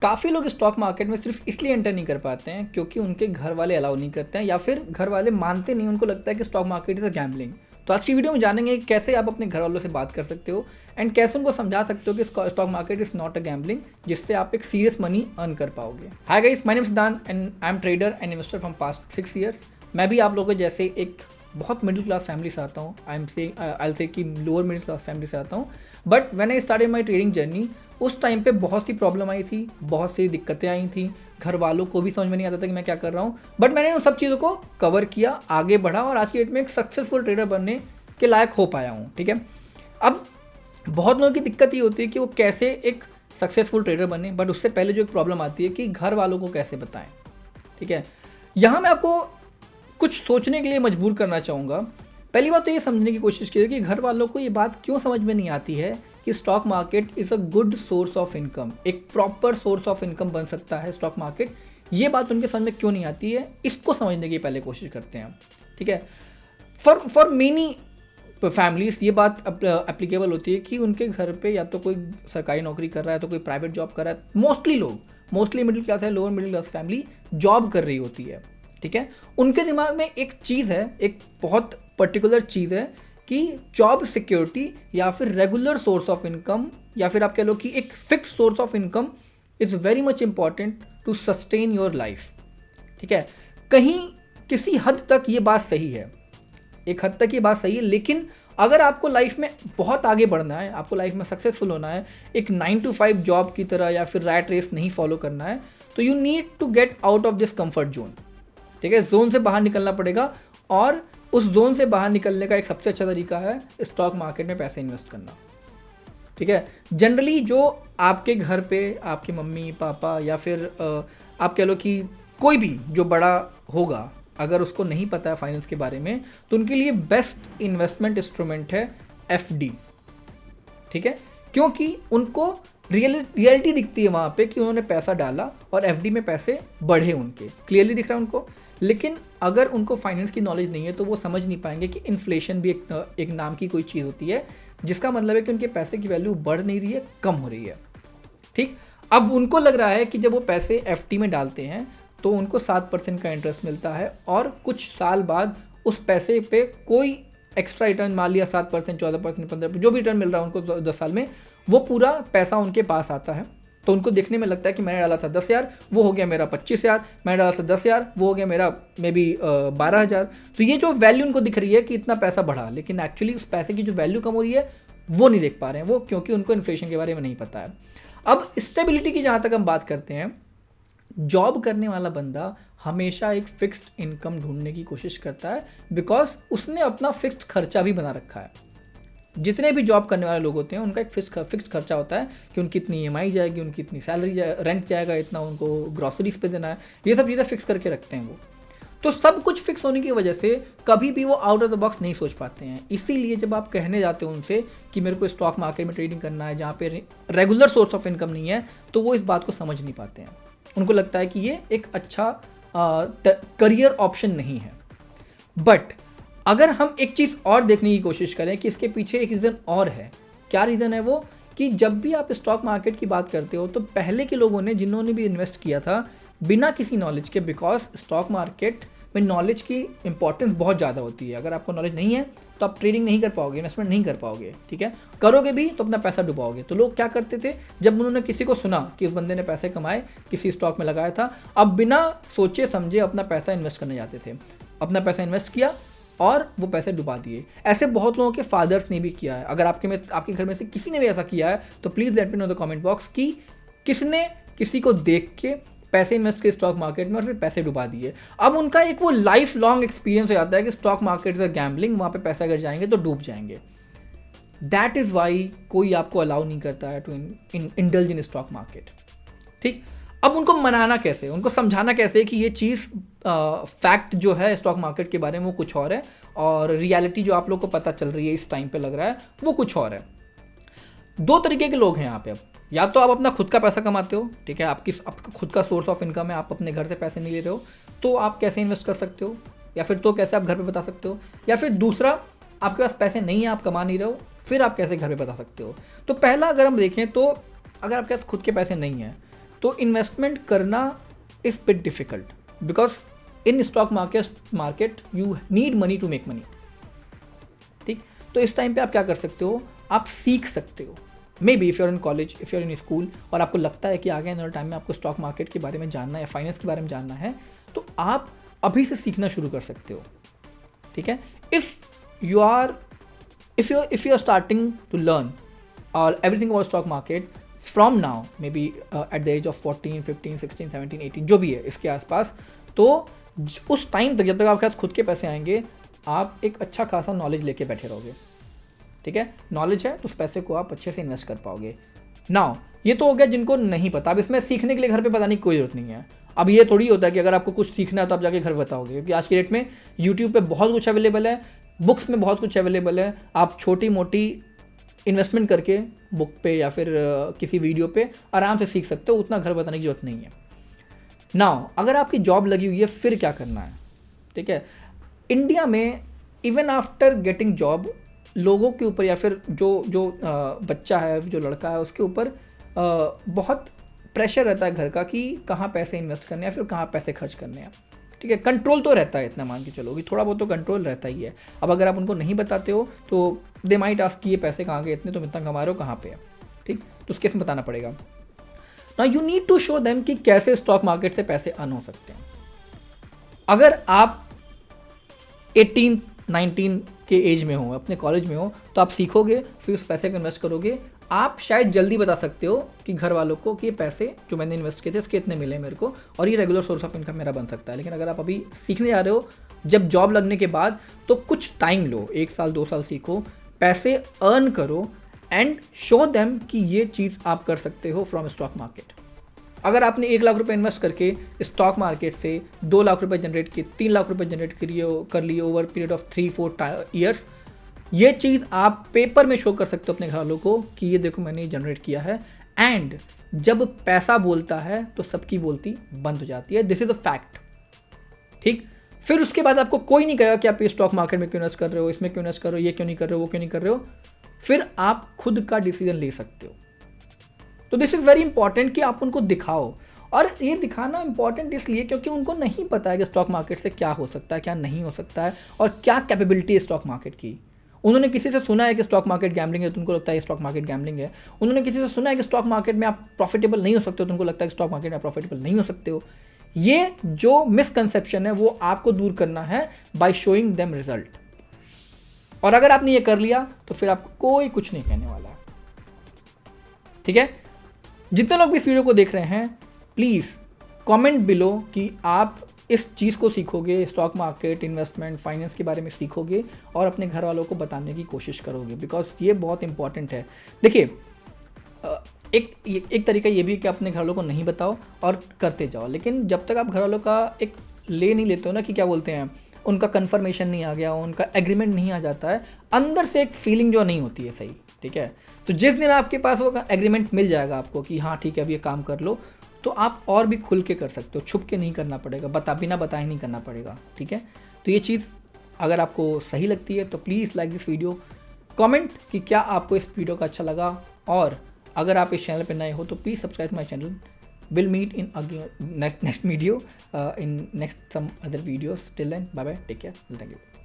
काफ़ी लोग stock market में सिर्फ इसलिए एंटर नहीं कर पाते हैं क्योंकि उनके घर वाले अलाउ नहीं करते हैं या फिर घर वाले मानते नहीं, उनको लगता है कि stock market is a gambling. तो आज की वीडियो में जानेंगे कि कैसे आप अपने घर वालों से बात कर सकते हो एंड कैसे उनको समझा सकते हो कि stock market is not a gambling, जिससे आप एक सीरियस मनी अर्न कर पाओगे। Hi guys, my name is Siddhant and I am trader and investor from past 6 years. मैं भी आप लोगों के जैसे एक बहुत मिडिल क्लास फैमिली से आता हूँ। आई से कि लोअर मिडिल क्लास फैमिली से आता हूँ। But when I started my trading journey, उस टाइम पे बहुत सी प्रॉब्लम आई थी, बहुत सी दिक्कतें आई थी, घर वालों को भी समझ में नहीं आता था कि मैं क्या कर रहा हूँ। बट मैंने उन सब चीज़ों को कवर किया, आगे बढ़ा और आज की डेट में एक सक्सेसफुल ट्रेडर बनने के लायक हो पाया हूँ। ठीक है, अब बहुत लोगों की दिक्कत ये होती है कि वो कैसे एक सक्सेसफुल ट्रेडर बने, बट उससे पहले जो एक प्रॉब्लम आती है कि घर वालों को कैसे बताएं। ठीक है, यहाँ मैं आपको कुछ सोचने के लिए मजबूर करना चाहूँगा। पहली बात तो ये समझने की कोशिश कीजिए कि घर वालों को ये बात क्यों समझ में नहीं आती है कि stock market is a good source of income, एक प्रॉपर सोर्स ऑफ इनकम बन सकता है स्टॉक मार्केट। ये बात उनके समझ में क्यों नहीं आती है, इसको समझने की पहले कोशिश करते हैं। ठीक है, फॉर मेनी फैमिलीज ये बात एप्लीकेबल होती है कि उनके घर पे या तो कोई सरकारी नौकरी कर रहा है, तो कोई प्राइवेट जॉब कर रहा है। मोस्टली मिडिल क्लास है, lower middle class family job कर रही होती है। ठीक है, उनके दिमाग में एक चीज़ है, एक बहुत पर्टिकुलर चीज़ है कि जॉब सिक्योरिटी या फिर रेगुलर सोर्स ऑफ इनकम, या फिर आप कह लो कि एक fix source of income is very much important to sustain your life. ठीक है, कहीं किसी हद तक ये बात सही है, एक हद तक ये बात सही है, लेकिन अगर आपको लाइफ में बहुत आगे बढ़ना है, आपको लाइफ में सक्सेसफुल होना है, एक 9 to 5 जॉब की तरह या फिर रैट रेस नहीं फॉलो करना है, तो you need to get out of this comfort zone. ठीक है, जोन से बाहर निकलना पड़ेगा और उस जोन से बाहर निकलने का एक सबसे अच्छा तरीका है स्टॉक मार्केट में पैसे इन्वेस्ट करना। ठीक है, जनरली जो आपके घर पे आपके मम्मी पापा या फिर आप कह लो कि कोई भी जो बड़ा होगा, अगर उसको नहीं पता है फाइनेंस के बारे में, तो उनके लिए बेस्ट इन्वेस्टमेंट इंस्ट्रूमेंट है एफडी। ठीक है, क्योंकि उनको रियलिटी दिखती है वहाँ पे कि उन्होंने पैसा डाला और एफडी में पैसे बढ़े, उनके क्लियरली दिख रहा है उनको। लेकिन अगर उनको फाइनेंस की नॉलेज नहीं है तो वो समझ नहीं पाएंगे कि इन्फ्लेशन भी एक नाम की कोई चीज़ होती है, जिसका मतलब है कि उनके पैसे की वैल्यू बढ़ नहीं रही है, कम हो रही है। ठीक, अब उनको लग रहा है कि जब वो पैसे एफडी में डालते हैं तो उनको 7% का इंटरेस्ट मिलता है और कुछ साल बाद उस पैसे पे कोई एक्स्ट्रा रिटर्न, मान लिया 7%, 14%, 15%, जो भी रिटर्न मिल रहा है उनको 10 साल में, वो पूरा पैसा उनके पास आता है। तो उनको देखने में लगता है कि मैंने डाला था 10,000, वो हो गया मेरा 25,000, मैंने डाला था 10,000, वो हो गया मेरा मे बी 12,000। तो ये जो वैल्यू उनको दिख रही है कि इतना पैसा बढ़ा, लेकिन एक्चुअली उस पैसे की जो वैल्यू कम हो रही है वो नहीं देख पा रहे हैं वो, क्योंकि उनको इन्फ्लेशन के बारे में नहीं पता है। अब स्टेबिलिटी की जहाँ तक हम बात करते हैं, जॉब करने वाला बंदा हमेशा एक फिक्स्ड इनकम ढूंढने की कोशिश करता है, बिकॉज उसने अपना फिक्स्ड खर्चा भी बना रखा है। जितने भी जॉब करने वाले लोग होते हैं उनका एक फिक्स्ड खर्चा होता है कि उनकी इतनी ईएमआई जाएगी, उनकी इतनी सैलरी रेंट जाएगा, इतना उनको ग्रॉसरीज पे देना है, ये सब चीज़ें फिक्स करके रखते हैं वो। तो सब कुछ फिक्स होने की वजह से कभी भी वो आउट ऑफ द बॉक्स नहीं सोच पाते हैं। इसीलिए जब आप कहने जाते हो उनसे कि मेरे को स्टॉक मार्केट में ट्रेडिंग करना है जहाँ पे रेगुलर सोर्स ऑफ इनकम नहीं है, तो वो इस बात को समझ नहीं पाते हैं। उनको लगता है कि ये एक अच्छा करियर ऑप्शन नहीं है। बट अगर हम एक चीज़ और देखने की कोशिश करें कि इसके पीछे एक रीज़न और है। क्या रीज़न है वो, कि जब भी आप स्टॉक मार्केट की बात करते हो तो पहले के लोगों ने, जिन्होंने भी इन्वेस्ट किया था बिना किसी नॉलेज के, बिकॉज स्टॉक मार्केट में नॉलेज की इंपॉर्टेंस बहुत ज़्यादा होती है। अगर आपको नॉलेज नहीं है तो आप ट्रेडिंग नहीं कर पाओगे, इन्वेस्टमेंट नहीं कर पाओगे। ठीक है, करोगे भी तो अपना पैसा डुबाओगे। तो लोग क्या करते थे, जब उन्होंने किसी को सुना कि उस बंदे ने पैसे कमाए, किसी स्टॉक में लगाया था, अब बिना सोचे समझे अपना पैसा इन्वेस्ट करने जाते थे। अपना पैसा इन्वेस्ट किया और वो पैसे डुबा दिए। ऐसे बहुत लोगों के फादर्स ने भी किया है। अगर आपके घर में से किसी ने भी ऐसा किया है तो please let me know the comment box कि किसने किसी को देख के पैसे इन्वेस्ट किए स्टॉक मार्केट में और फिर पैसे डुबा दिए। अब उनका एक वो लाइफ लॉन्ग एक्सपीरियंस हो जाता है कि stock market is a gambling, वहाँ पे पैसा अगर जाएंगे तो डूब जाएंगे। दैट इज़ वाई कोई आपको अलाउ नहीं करता है to indulge in stock market. ठीक, अब उनको मनाना कैसे, उनको समझाना कैसे कि ये चीज़ फैक्ट जो है स्टॉक मार्केट के बारे में वो कुछ और है और रियलिटी जो आप लोग को पता चल रही है इस टाइम पे लग रहा है वो कुछ और है। दो तरीके के लोग हैं यहाँ पे। अब या तो आप अपना खुद का पैसा कमाते हो, ठीक है, आपका खुद का सोर्स ऑफ इनकम है, आप अपने घर से पैसे नहीं ले रहे हो, तो आप कैसे इन्वेस्ट कर सकते हो, या फिर तो कैसे आप घर पे बता सकते हो। या फिर दूसरा, आपके पास पैसे नहीं है, आप कमा नहीं रहे हो, फिर आप कैसे घर पे बता सकते हो। तो पहला अगर हम देखें तो अगर आपके पास खुद के पैसे नहीं हैं तो इन्वेस्टमेंट करना is bit difficult because in stock market you need money to make money. ठीक, तो इस टाइम पे आप क्या कर सकते हो, आप सीख सकते हो। May be if you're in college, if you're in school और आपको लगता है कि आगे आने वाले टाइम में आपको स्टॉक मार्केट के बारे में जानना है, फाइनेंस के बारे में जानना है, तो आप अभी से सीखना शुरू कर सकते हो। ठीक है, if you are starting to learn everything about stock market from now, maybe at the age of 14, 15, 16, 17, 18 जो भी है इसके आसपास, तो उस टाइम तक जब तक आपके पास खुद के पैसे आएंगे आप एक अच्छा खासा नॉलेज लेके बैठे रहोगे। ठीक है, नॉलेज है तो उस पैसे को आप अच्छे से इन्वेस्ट कर पाओगे। नाउ ये तो हो गया जिनको नहीं पता। अब इसमें सीखने के लिए घर पे बताने की कोई ज़रूरत नहीं है। अब ये थोड़ी होता है कि अगर आपको कुछ सीखना है तो आप जाके घर बताओगे, क्योंकि आज की डेट में यूट्यूब पे बहुत कुछ अवेलेबल है, बुक्स में बहुत कुछ अवेलेबल है। आप छोटी मोटी इन्वेस्टमेंट करके बुक पे या फिर किसी वीडियो पे आराम से सीख सकते हो, उतना घर बताने की जरूरत नहीं है। नाउ अगर आपकी जॉब लगी हुई है फिर क्या करना है। ठीक है, इंडिया में इवन आफ्टर गेटिंग जॉब लोगों के ऊपर या फिर जो बच्चा है, जो लड़का है, उसके ऊपर बहुत प्रेशर रहता है घर का कि कहाँ पैसे इन्वेस्ट करने हैं, फिर कहाँ पैसे खर्च करने हैं। ठीक है, कंट्रोल तो रहता है, इतना मान के चलो कि थोड़ा बहुत तो कंट्रोल रहता ही है। अब अगर आप उनको नहीं बताते हो तो दे माइट आस्क कि ये पैसे कहाँ गए, इतने तुम इतना कमा रहे हो, कहाँ पे है। ठीक, तो उसके इसमें बताना पड़ेगा। Now you need to show them कि कैसे स्टॉक मार्केट से पैसे अर्न हो सकते हैं। अगर आप 18, 19 के एज में हो, अपने कॉलेज में हो, तो आप सीखोगे, फिर उस पैसे को इन्वेस्ट करोगे। आप शायद जल्दी बता सकते हो कि घर वालों को कि ये पैसे जो मैंने इन्वेस्ट किए थे उसके इतने मिले मेरे को और ये रेगुलर सोर्स ऑफ इनकम मेरा बन सकता है। लेकिन अगर आप अभी सीखने जा रहे हो, जब जॉब लगने के बाद, तो कुछ टाइम लो, 1 साल 2 साल सीखो, पैसे अर्न करो एंड शो देम कि ये चीज़ आप कर सकते हो फ्रॉम स्टॉक मार्केट। अगर आपने 1 लाख रुपए इन्वेस्ट करके स्टॉक मार्केट से 2 लाख रुपए जनरेट किए, 3 लाख रुपए जनरेट कर लिए ओवर पीरियड ऑफ 3-4 ईयर्स, ये चीज़ आप पेपर में शो कर सकते हो अपने घर वालों को कि ये देखो मैंने जनरेट किया है। एंड जब पैसा बोलता है तो सबकी बोलती बंद हो जाती है। This is a fact. ठीक, फिर उसके बाद आपको कोई नहीं कहेगा कि आप ये स्टॉक मार्केट में क्यों इन्वेस्ट कर रहे हो, इसमें क्यों इन्वेस्ट कर रहे हो, ये क्यों नहीं कर रहे हो, वो क्यों नहीं कर रहे हो। फिर आप खुद का डिसीजन ले सकते हो। तो दिस इज़ वेरी इंपॉर्टेंट कि आप उनको दिखाओ। और ये दिखाना इंपॉर्टेंट इसलिए क्योंकि उनको नहीं पता है कि स्टॉक मार्केट से क्या हो सकता है, क्या नहीं हो सकता है, और क्या कैपेबिलिटी है स्टॉक मार्केट की। उन्होंने किसी से सुना है कि स्टॉक मार्केट गैम्बलिंग है तो उनको लगता है स्टॉक मार्केट गैम्बलिंग है। उन्होंने किसी से सुना है कि स्टॉक मार्केट में आप प्रॉफिटेबल नहीं हो सकते हो तो उनको लगता है कि स्टॉक मार्केट में प्रॉफिटेबल नहीं हो सकते हो। ये जो मिसकंसेप्शन है वो आपको दूर करना है बाय शोइंग देम रिजल्ट। और अगर आपने ये कर लिया तो फिर आपको कोई कुछ नहीं कहने वाला है। ठीक है, जितने लोग भी इस वीडियो को देख रहे हैं प्लीज़ कमेंट बिलो कि आप इस चीज़ को सीखोगे, स्टॉक मार्केट, इन्वेस्टमेंट, फाइनेंस के बारे में सीखोगे और अपने घर वालों को बताने की कोशिश करोगे, बिकॉज ये बहुत इंपॉर्टेंट है। देखिए, एक तरीका ये भी है कि अपने घर वालों को नहीं बताओ और करते जाओ, लेकिन जब तक आप घर वालों का एक ले नहीं लेते हो ना, कि क्या बोलते हैं, उनका कन्फर्मेशन नहीं आ गया, उनका एग्रीमेंट नहीं आ जाता है, अंदर से एक फीलिंग जो नहीं होती है सही। ठीक है, तो जिस दिन आपके पास वो एग्रीमेंट मिल जाएगा आपको कि हाँ ठीक है अब ये काम कर लो, तो आप और भी खुल के कर सकते हो, छुप के नहीं करना पड़ेगा, बिना बताए नहीं करना पड़ेगा। ठीक है, तो ये चीज़ अगर आपको सही लगती है तो please like this video, comment कि क्या आपको इस वीडियो का अच्छा लगा, और अगर आप इस चैनल पर नए हो तो please subscribe my channel. Will meet in next video, in next some other videos. Till then, bye bye, take care, thank you.